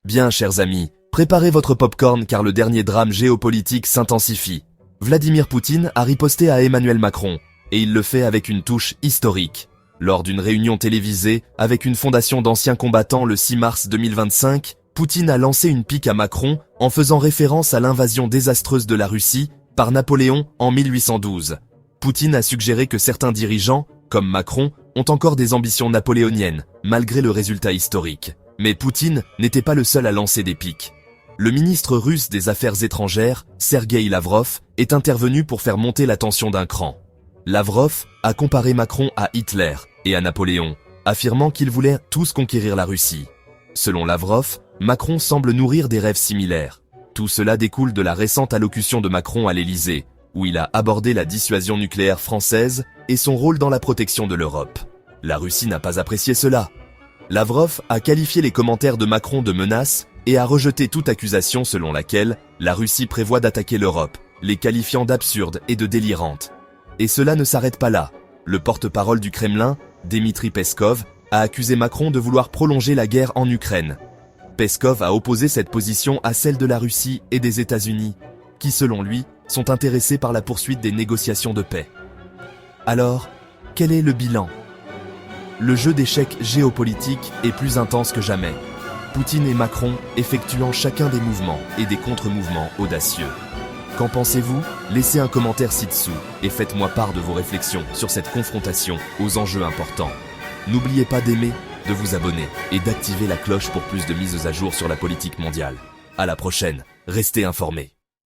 Bien, chers amis, préparez votre popcorn car le dernier drame géopolitique s'intensifie. Vladimir Poutine a riposté à Emmanuel Macron, et il le fait avec une touche historique. Lors d'une réunion télévisée avec une fondation d'anciens combattants le 6 mars 2025, Poutine a lancé une pique à Macron en faisant référence à l'invasion désastreuse de la Russie par Napoléon en 1812. Poutine a suggéré que certains dirigeants, comme Macron, ont encore des ambitions napoléoniennes, malgré le résultat historique. Mais Poutine n'était pas le seul à lancer des piques. Le ministre russe des Affaires étrangères, Sergueï Lavrov, est intervenu pour faire monter la tension d'un cran. Lavrov a comparé Macron à Hitler et à Napoléon, affirmant qu'ils voulaient tous conquérir la Russie. Selon Lavrov, Macron semble nourrir des rêves similaires. Tout cela découle de la récente allocution de Macron à l'Élysée, où il a abordé la dissuasion nucléaire française et son rôle dans la protection de l'Europe. La Russie n'a pas apprécié cela. Lavrov a qualifié les commentaires de Macron de menaces et a rejeté toute accusation selon laquelle la Russie prévoit d'attaquer l'Europe, les qualifiant d'absurdes et de délirantes. Et cela ne s'arrête pas là. Le porte-parole du Kremlin, Dmitri Peskov, a accusé Macron de vouloir prolonger la guerre en Ukraine. Peskov a opposé cette position à celle de la Russie et des États-Unis, qui selon lui, sont intéressés par la poursuite des négociations de paix. Alors, quel est le bilan ? Le jeu d'échecs géopolitique est plus intense que jamais. Poutine et Macron effectuant chacun des mouvements et des contre-mouvements audacieux. Qu'en pensez-vous ? Laissez un commentaire ci-dessous et faites-moi part de vos réflexions sur cette confrontation aux enjeux importants. N'oubliez pas d'aimer, de vous abonner et d'activer la cloche pour plus de mises à jour sur la politique mondiale. À la prochaine, restez informés.